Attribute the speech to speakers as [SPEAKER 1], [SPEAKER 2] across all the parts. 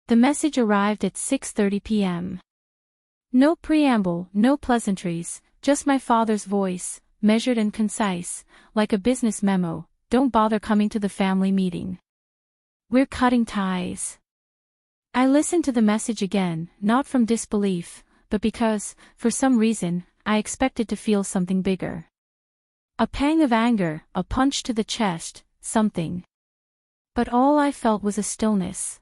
[SPEAKER 1] The message arrived at 6:30 p.m. No preamble, no pleasantries, just my father's voice, measured and concise, like a business memo. Don't bother coming to the family meeting. We're cutting ties. I listened to the message again, not from disbelief, but because, for some reason, I expected to feel something bigger. A pang of anger, a punch to the chest, something. But all I felt was a stillness.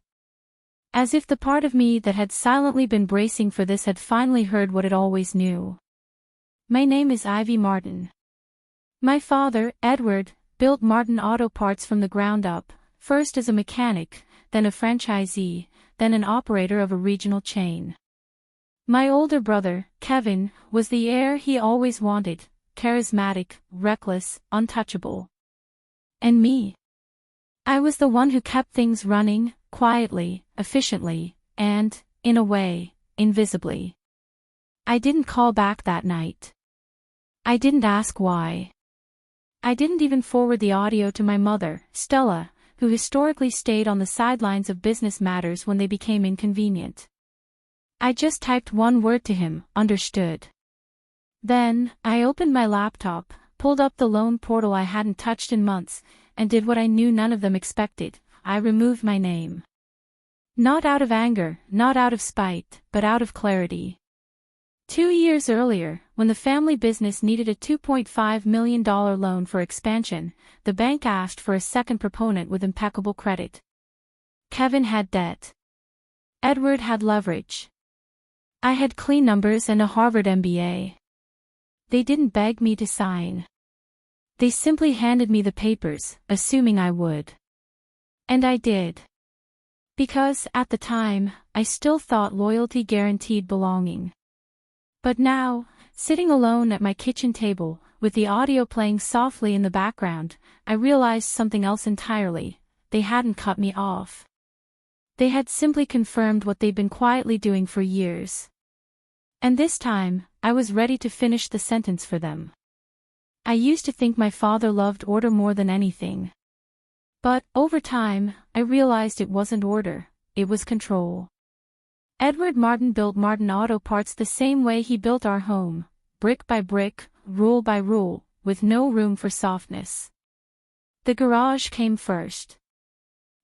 [SPEAKER 1] As if the part of me that had silently been bracing for this had finally heard what it always knew. My name is Ivy Martin. My father, Edward, built Martin Auto Parts from the ground up, first as a mechanic, then a franchisee, then an operator of a regional chain. My older brother, Kevin, was the heir he always wanted, charismatic, reckless, untouchable. And me? I was the one who kept things running, quietly, efficiently, and, in a way, invisibly. I didn't call back that night. I didn't ask why. I didn't even forward the audio to my mother, Stella, who historically stayed on the sidelines of business matters when they became inconvenient. I just typed one word to him, understood. Then, I opened my laptop, pulled up the loan portal I hadn't touched in months, and did what I knew none of them expected. I removed my name. Not out of anger, not out of spite, but out of clarity. 2 years earlier, when the family business needed a $2.5 million loan for expansion, the bank asked for a second proponent with impeccable credit. Kevin had debt. Edward had leverage. I had clean numbers and a Harvard MBA. They didn't beg me to sign. They simply handed me the papers, assuming I would. And I did. Because, at the time, I still thought loyalty guaranteed belonging. But now, sitting alone at my kitchen table, with the audio playing softly in the background, I realized something else entirely. They hadn't cut me off. They had simply confirmed what they'd been quietly doing for years. And this time, I was ready to finish the sentence for them. I used to think my father loved order more than anything. But, over time, I realized it wasn't order, it was control. Edward Martin built Martin Auto Parts the same way he built our home, brick by brick, rule by rule, with no room for softness. The garage came first.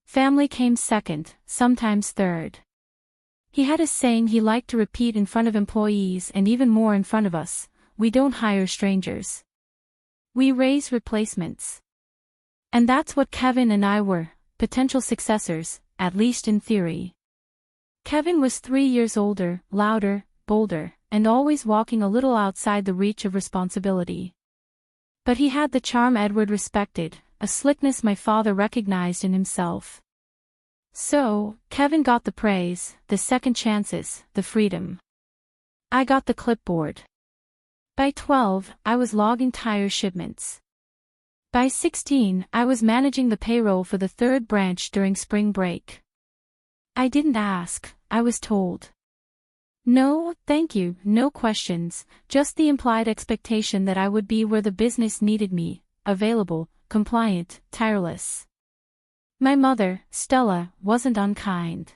[SPEAKER 1] Family came second, sometimes third. He had a saying he liked to repeat in front of employees and even more in front of us: we don't hire strangers. We raise replacements. And that's what Kevin and I were, potential successors, at least in theory. Kevin was 3 years older, louder, bolder, and always walking a little outside the reach of responsibility. But he had the charm Edward respected, a slickness my father recognized in himself. So, Kevin got the praise, the second chances, the freedom. I got the clipboard. By 12, I was logging tire shipments. By 16, I was managing the payroll for the third branch during spring break. I didn't ask, I was told. No, thank you, no questions, just the implied expectation that I would be where the business needed me, available, compliant, tireless. My mother, Stella, wasn't unkind.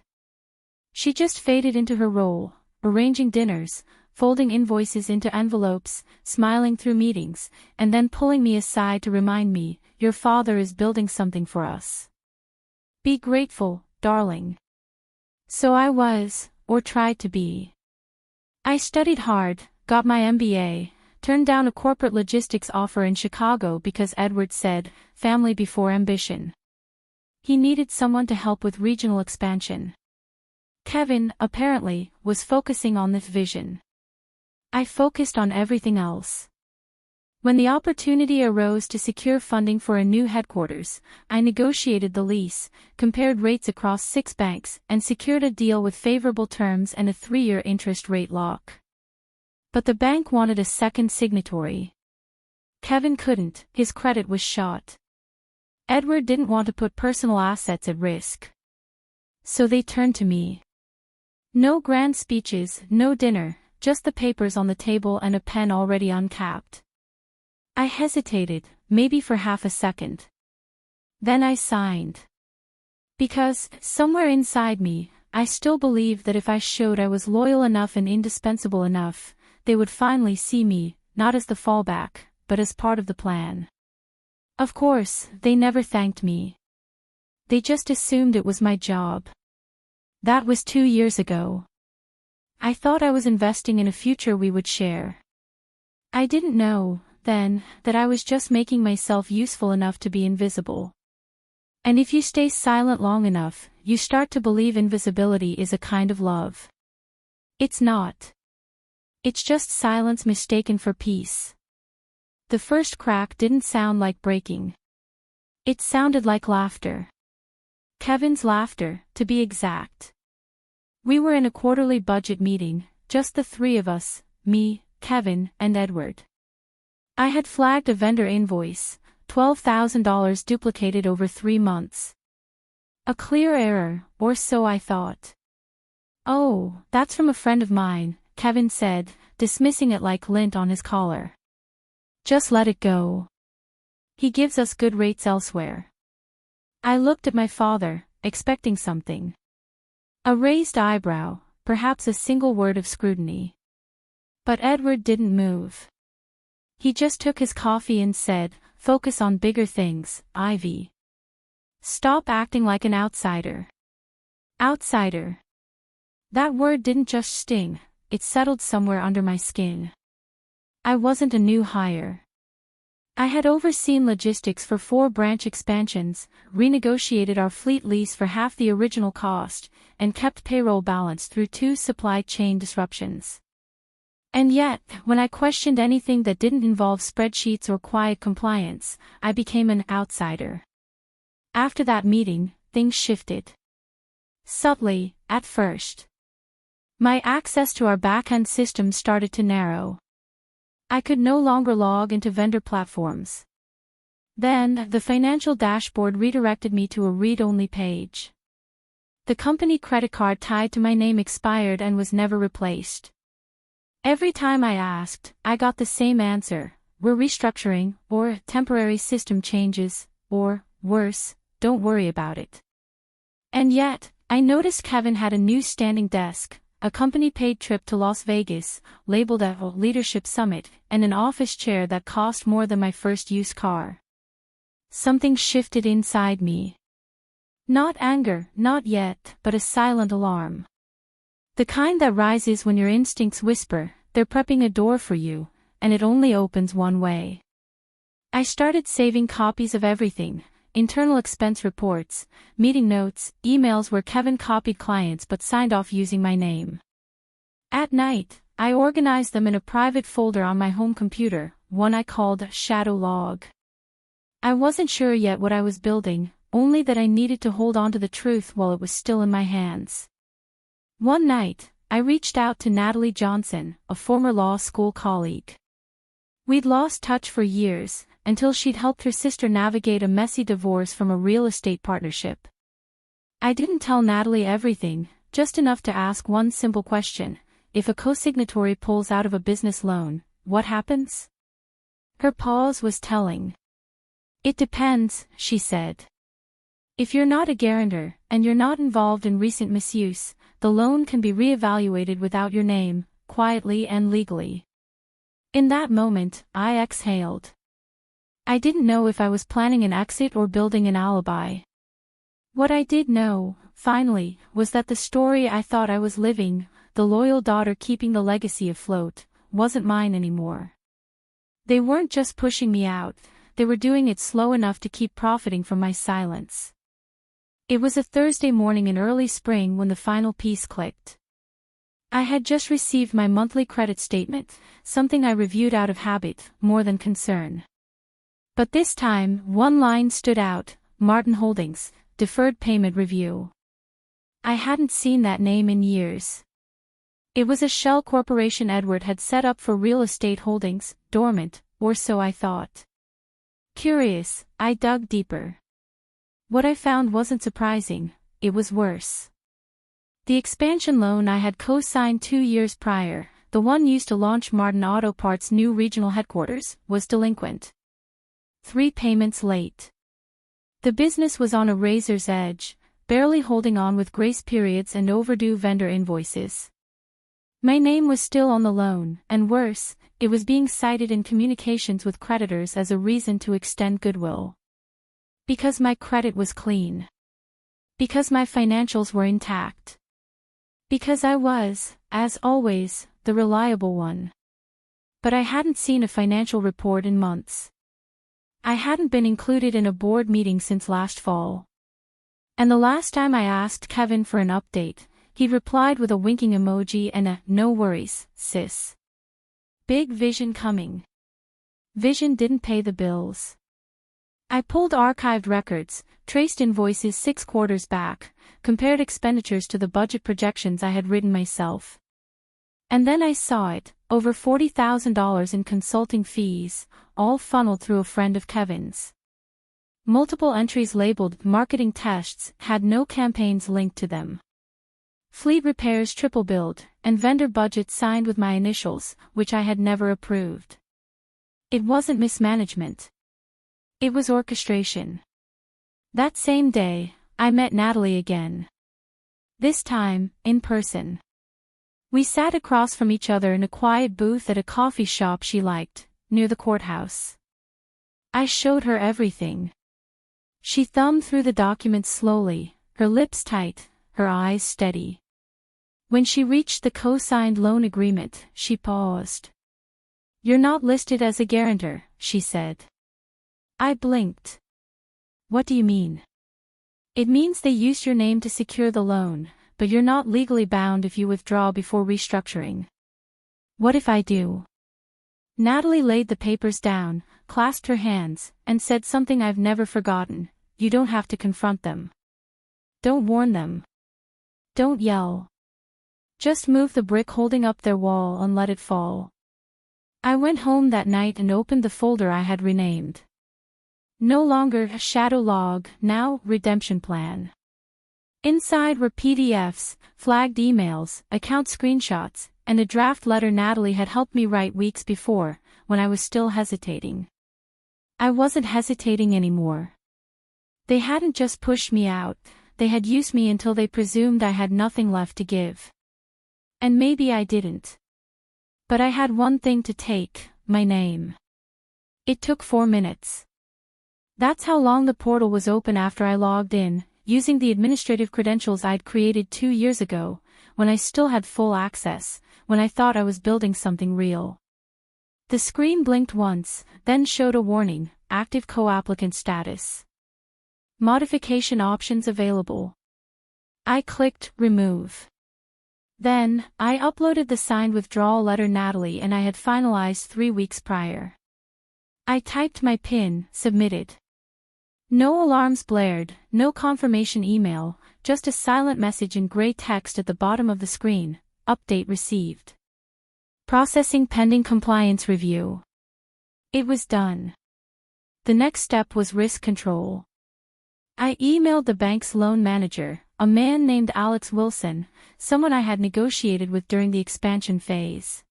[SPEAKER 1] She just faded into her role, arranging dinners, folding invoices into envelopes, smiling through meetings, and then pulling me aside to remind me, your father is building something for us. Be grateful, darling. So I was, or tried to be. I studied hard, got my MBA, turned down a corporate logistics offer in Chicago because Edward said, family before ambition. He needed someone to help with regional expansion. Kevin, apparently, was focusing on this vision. I focused on everything else. When the opportunity arose to secure funding for a new headquarters, I negotiated the lease, compared rates across 6 banks, and secured a deal with favorable terms and a 3-year interest rate lock. But the bank wanted a second signatory. Kevin couldn't, his credit was shot. Edward didn't want to put personal assets at risk. So they turned to me. No grand speeches, no dinner, just the papers on the table and a pen already uncapped. I hesitated, maybe for half a second. Then I signed. Because, somewhere inside me, I still believed that if I showed I was loyal enough and indispensable enough, they would finally see me, not as the fallback, but as part of the plan. Of course, they never thanked me. They just assumed it was my job. That was 2 years ago. I thought I was investing in a future we would share. I didn't know, then, that I was just making myself useful enough to be invisible. And if you stay silent long enough, you start to believe invisibility is a kind of love. It's not. It's just silence mistaken for peace. The first crack didn't sound like breaking. It sounded like laughter. Kevin's laughter, to be exact. We were in a quarterly budget meeting, just the three of us, me, Kevin, and Edward. I had flagged a vendor invoice, $12,000 duplicated over 3 months. A clear error, or so I thought. "Oh, that's from a friend of mine," Kevin said, dismissing it like lint on his collar. "Just let it go. He gives us good rates elsewhere." I looked at my father, expecting something. A raised eyebrow, perhaps a single word of scrutiny. But Edward didn't move. He just took his coffee and said, "Focus on bigger things, Ivy. Stop acting like an outsider." Outsider. That word didn't just sting, it settled somewhere under my skin. I wasn't a new hire. I had overseen logistics for 4 branch expansions, renegotiated our fleet lease for half the original cost, and kept payroll balanced through 2 supply chain disruptions. And yet, when I questioned anything that didn't involve spreadsheets or quiet compliance, I became an outsider. After that meeting, things shifted. Subtly, at first. My access to our back-end system started to narrow. I could no longer log into vendor platforms. Then, the financial dashboard redirected me to a read-only page. The company credit card tied to my name expired and was never replaced. Every time I asked, I got the same answer: "We're restructuring," or "temporary system changes," or, worse, "don't worry about it." And yet, I noticed Kevin had a new standing desk, a company-paid trip to Las Vegas, labeled a leadership summit, and an office chair that cost more than my first used car. Something shifted inside me. Not anger, not yet, but a silent alarm. The kind that rises when your instincts whisper, they're prepping a door for you, and it only opens one way. I started saving copies of everything: internal expense reports, meeting notes, emails where Kevin copied clients but signed off using my name. At night, I organized them in a private folder on my home computer, one I called Shadow Log. I wasn't sure yet what I was building, only that I needed to hold on to the truth while it was still in my hands. One night, I reached out to Natalie Johnson, a former law school colleague. We'd lost touch for years, until she'd helped her sister navigate a messy divorce from a real estate partnership. I didn't tell Natalie everything, just enough to ask one simple question: if a co-signatory pulls out of a business loan, what happens? Her pause was telling. "It depends," she said. "If you're not a guarantor, and you're not involved in recent misuse, the loan can be reevaluated without your name, quietly and legally." In that moment, I exhaled. I didn't know if I was planning an exit or building an alibi. What I did know, finally, was that the story I thought I was living, the loyal daughter keeping the legacy afloat, wasn't mine anymore. They weren't just pushing me out, they were doing it slow enough to keep profiting from my silence. It was a Thursday morning in early spring when the final piece clicked. I had just received my monthly credit statement, something I reviewed out of habit, more than concern. But this time, one line stood out: Martin Holdings, Deferred Payment Review. I hadn't seen that name in years. It was a shell corporation Edward had set up for real estate holdings, dormant, or so I thought. Curious, I dug deeper. What I found wasn't surprising, it was worse. The expansion loan I had co-signed 2 years prior, the one used to launch Martin Auto Parts' new regional headquarters, was delinquent. 3 payments late. The business was on a razor's edge, barely holding on with grace periods and overdue vendor invoices. My name was still on the loan, and worse, it was being cited in communications with creditors as a reason to extend goodwill. Because my credit was clean. Because my financials were intact. Because I was, as always, the reliable one. But I hadn't seen a financial report in months. I hadn't been included in a board meeting since last fall. And the last time I asked Kevin for an update, he replied with a winking emoji and a "no worries, sis. Big vision coming." Vision didn't pay the bills. I pulled archived records, traced invoices 6 quarters back, compared expenditures to the budget projections I had written myself. And then I saw it, over $40,000 in consulting fees, all funneled through a friend of Kevin's. Multiple entries labeled marketing tests had no campaigns linked to them. Fleet repairs triple billed, and vendor budgets signed with my initials, which I had never approved. It wasn't mismanagement. It was orchestration. That same day, I met Natalie again. This time, in person. We sat across from each other in a quiet booth at a coffee shop she liked, near the courthouse. I showed her everything. She thumbed through the documents slowly, her lips tight, her eyes steady. When she reached the co-signed loan agreement, she paused. "You're not listed as a guarantor," she said. I blinked. "What do you mean?" "It means they used your name to secure the loan, but you're not legally bound if you withdraw before restructuring." "What if I do?" Natalie laid the papers down, clasped her hands, and said something I've never forgotten: "You don't have to confront them. Don't warn them. Don't yell. Just move the brick holding up their wall and let it fall." I went home that night and opened the folder I had renamed. No longer a shadow log, now redemption plan. Inside were PDFs, flagged emails, account screenshots, and a draft letter Natalie had helped me write weeks before, when I was still hesitating. I wasn't hesitating anymore. They hadn't just pushed me out, they had used me until they presumed I had nothing left to give. And maybe I didn't. But I had one thing to take: my name. It took 4 minutes. That's how long the portal was open after I logged in, using the administrative credentials I'd created 2 years ago, when I still had full access, when I thought I was building something real. The screen blinked once, then showed a warning: active co-applicant status. Modification options available. I clicked remove. Then, I uploaded the signed withdrawal letter Natalie and I had finalized 3 weeks prior. I typed my PIN, submitted. No alarms blared, no confirmation email, just a silent message in gray text at the bottom of the screen: update received. Processing pending compliance review. It was done. The next step was risk control. I emailed the bank's loan manager, a man named Alex Wilson, someone I had negotiated with during the expansion phase.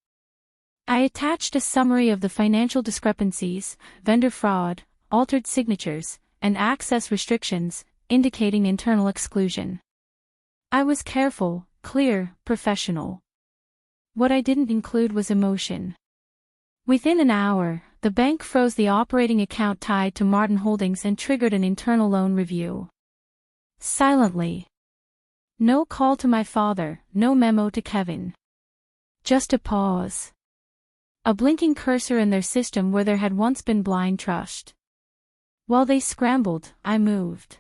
[SPEAKER 1] I attached a summary of the financial discrepancies, vendor fraud, altered signatures, and access restrictions, indicating internal exclusion. I was careful, clear, professional. What I didn't include was emotion. Within an hour, the bank froze the operating account tied to Martin Holdings and triggered an internal loan review. Silently. No call to my father, no memo to Kevin. Just a pause. A blinking cursor in their system where there had once been blind trust. While they scrambled, I moved.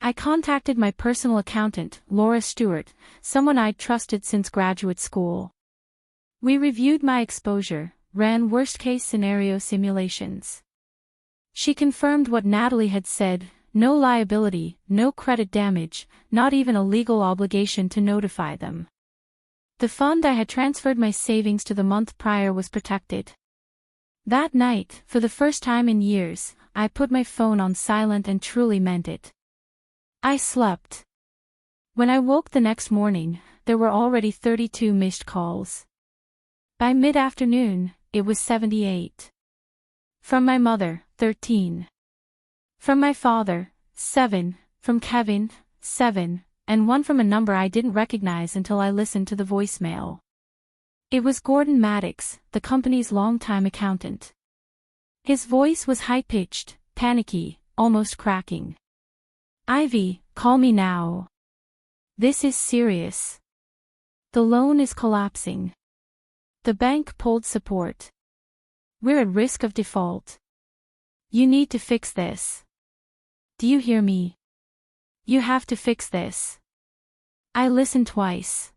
[SPEAKER 1] I contacted my personal accountant, Laura Stewart, someone I'd trusted since graduate school. We reviewed my exposure, ran worst-case scenario simulations. She confirmed what Natalie had said: no liability, no credit damage, not even a legal obligation to notify them. The fund I had transferred my savings to the month prior was protected. That night, for the first time in years, I put my phone on silent and truly meant it. I slept. When I woke the next morning, there were already 32 missed calls. By mid-afternoon, it was 78. From my mother, 13. From my father, 7. From Kevin, 7, and one from a number I didn't recognize until I listened to the voicemail. It was Gordon Maddox, the company's longtime accountant. His voice was high-pitched, panicky, almost cracking. "Ivy, call me now. This is serious. The loan is collapsing. The bank pulled support. We're at risk of default. You need to fix this. Do you hear me? You have to fix this." I listened twice.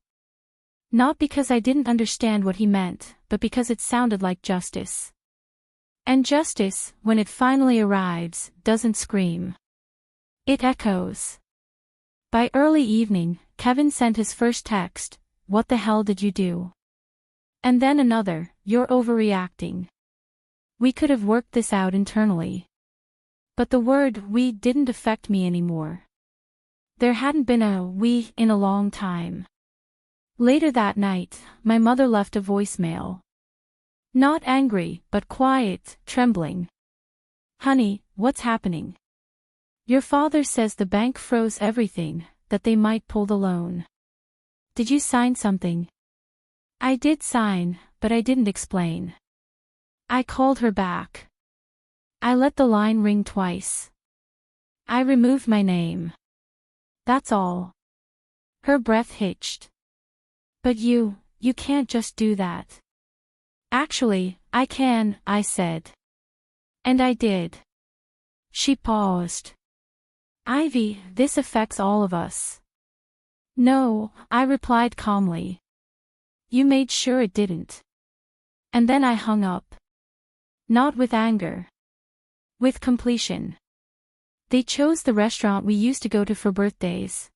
[SPEAKER 1] Not because I didn't understand what he meant, but because it sounded like justice. And justice, when it finally arrives, doesn't scream. It echoes. By early evening, Kevin sent his first text, "What the hell did you do?" And then another, "You're overreacting. We could have worked this out internally." But the word "we" didn't affect me anymore. There hadn't been a "we" in a long time. Later that night, my mother left a voicemail. Not angry, but quiet, trembling. "Honey, what's happening? Your father says the bank froze everything, that they might pull the loan. Did you sign something?" I did sign, but I didn't explain. I called her back. I let the line ring twice. I removed my name. That's all. Her breath hitched. "But you can't just do that." "Actually, I can," I said. And I did. She paused. "Ivy, this affects all of us." "No," I replied calmly. "You made sure it didn't." And then I hung up. Not with anger. With completion. They chose the restaurant we used to go to for birthdays.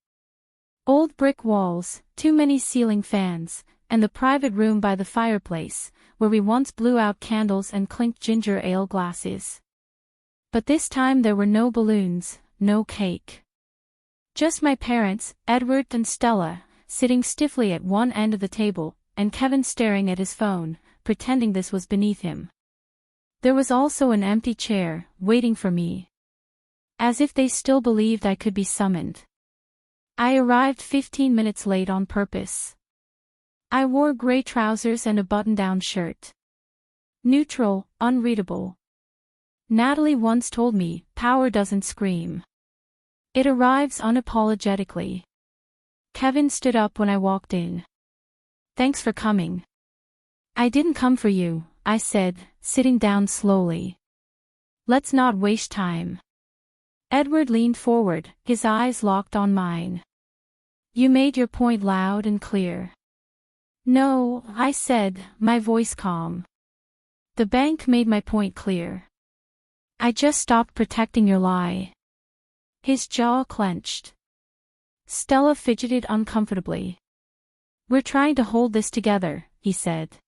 [SPEAKER 1] Old brick walls, too many ceiling fans, and the private room by the fireplace, where we once blew out candles and clinked ginger ale glasses. But this time there were no balloons, no cake. Just my parents, Edward and Stella, sitting stiffly at one end of the table, and Kevin staring at his phone, pretending this was beneath him. There was also an empty chair, waiting for me. As if they still believed I could be summoned. I arrived 15 minutes late on purpose. I wore gray trousers and a button-down shirt. Neutral, unreadable. Natalie once told me, power doesn't scream. It arrives unapologetically. Kevin stood up when I walked in. "Thanks for coming." "I didn't come for you," I said, sitting down slowly. "Let's not waste time." Edward leaned forward, his eyes locked on mine. "You made your point loud and clear." "No," I said, my voice calm. "The bank made my point clear. I just stopped protecting your lie." His jaw clenched. Stella fidgeted uncomfortably. "We're trying to hold this together," he said.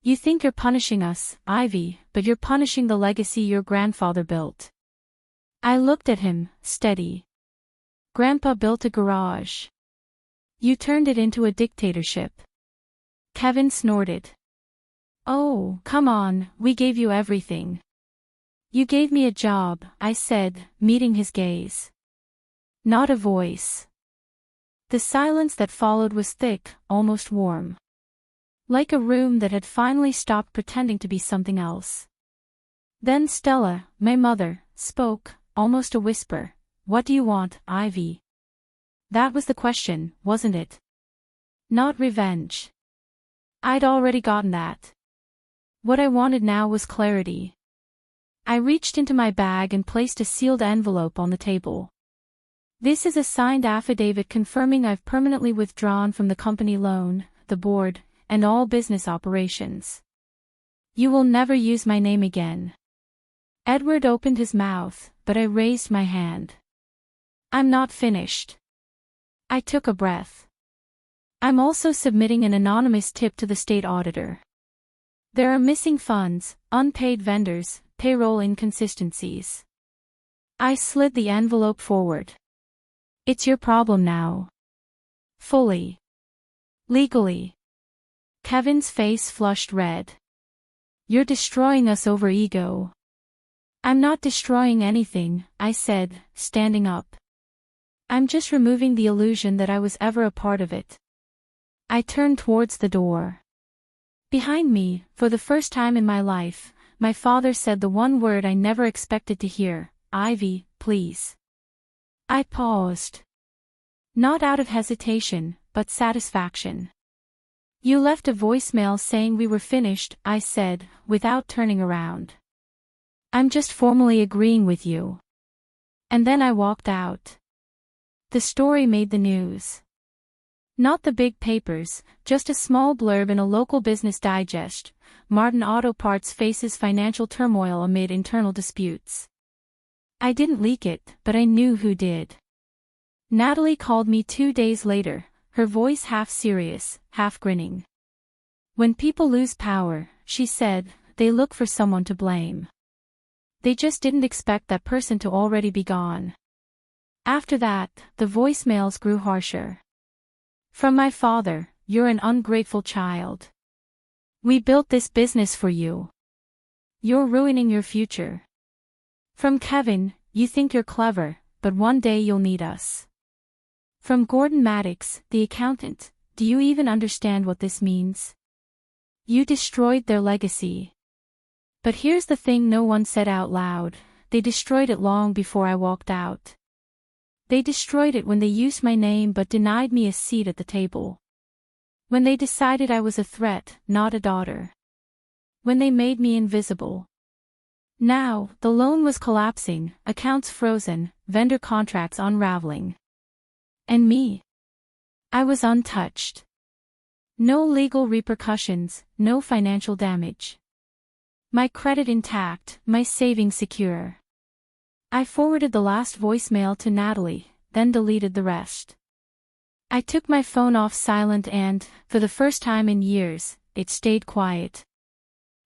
[SPEAKER 1] "You think you're punishing us, Ivy, but you're punishing the legacy your grandfather built." I looked at him, steady. "Grandpa built a garage. You turned it into a dictatorship." Kevin snorted. "Oh, come on, we gave you everything." "You gave me a job," I said, meeting his gaze. Not a voice. The silence that followed was thick, almost warm. Like a room that had finally stopped pretending to be something else. Then Stella, my mother, spoke, almost a whisper. "What do you want, Ivy?" That was the question, wasn't it? Not revenge. I'd already gotten that. What I wanted now was clarity. I reached into my bag and placed a sealed envelope on the table. "This is a signed affidavit confirming I've permanently withdrawn from the company loan, the board, and all business operations. You will never use my name again." Edward opened his mouth, but I raised my hand. "I'm not finished." I took a breath. "I'm also submitting an anonymous tip to the state auditor. There are missing funds, unpaid vendors, payroll inconsistencies." I slid the envelope forward. "It's your problem now." "Fully. Legally." Kevin's face flushed red. "You're destroying us over ego." "I'm not destroying anything," I said, standing up. I'm just removing the illusion that I was ever a part of it. I turned towards the door. Behind me, for the first time in my life, my father said the one word I never expected to hear, "Ivy, please." I paused. Not out of hesitation, but satisfaction. "You left a voicemail saying we were finished," I said, without turning around. "I'm just formally agreeing with you." And then I walked out. The story made the news. Not the big papers, just a small blurb in a local business digest. Martin Auto Parts faces financial turmoil amid internal disputes. I didn't leak it, but I knew who did. Natalie called me 2 days later, her voice half serious, half grinning. "When people lose power," she said, "they look for someone to blame. They just didn't expect that person to already be gone." After that, the voicemails grew harsher. From my father, "You're an ungrateful child. We built this business for you. You're ruining your future." From Kevin, "You think you're clever, but one day you'll need us." From Gordon Maddox, the accountant, "Do you even understand what this means? You destroyed their legacy." But here's the thing no one said out loud: they destroyed it long before I walked out. They destroyed it when they used my name but denied me a seat at the table. When they decided I was a threat, not a daughter. When they made me invisible. Now, the loan was collapsing, accounts frozen, vendor contracts unraveling. And me? I was untouched. No legal repercussions, no financial damage. My credit intact, my savings secure. I forwarded the last voicemail to Natalie, then deleted the rest. I took my phone off silent and, for the first time in years, it stayed quiet.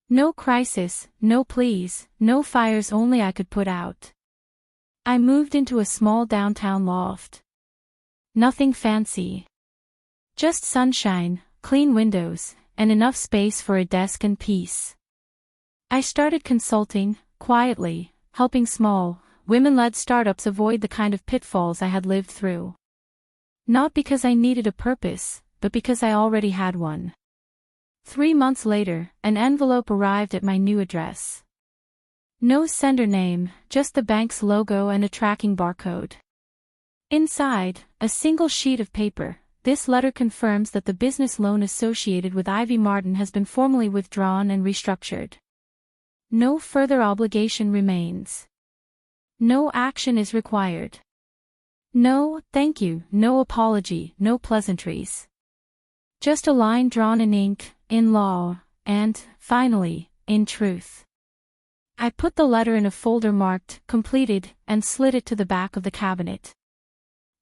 [SPEAKER 1] No crisis, no pleas, no fires only I could put out. I moved into a small downtown loft. Nothing fancy. Just sunshine, clean windows, and enough space for a desk and peace. I started consulting, quietly, helping small, women-led startups avoid the kind of pitfalls I had lived through. Not because I needed a purpose, but because I already had one. 3 months later, an envelope arrived at my new address. No sender name, just the bank's logo and a tracking barcode. Inside, a single sheet of paper. This letter confirms that the business loan associated with Ivy Martin has been formally withdrawn and restructured. No further obligation remains. No action is required. No, thank you, no apology, no pleasantries. Just a line drawn in ink, in law, and, finally, in truth. I put the letter in a folder marked, completed, and slid it to the back of the cabinet.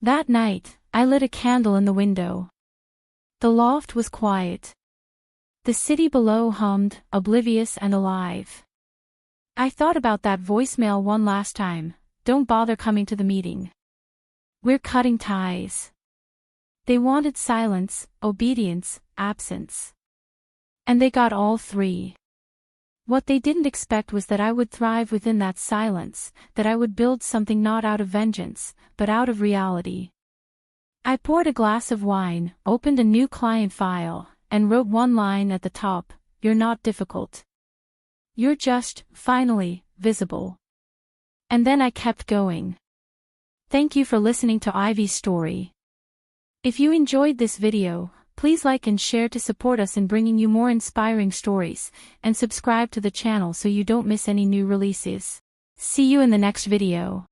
[SPEAKER 1] That night, I lit a candle in the window. The loft was quiet. The city below hummed, oblivious and alive. I thought about that voicemail one last time: "Don't bother coming to the meeting. We're cutting ties." They wanted silence, obedience, absence. And they got all three. What they didn't expect was that I would thrive within that silence, that I would build something not out of vengeance, but out of reality. I poured a glass of wine, opened a new client file, and wrote one line at the top: "You're not difficult. You're just, finally, visible." And then I kept going. Thank you for listening to Ivy's story. If you enjoyed this video, please like and share to support us in bringing you more inspiring stories, and subscribe to the channel so you don't miss any new releases. See you in the next video.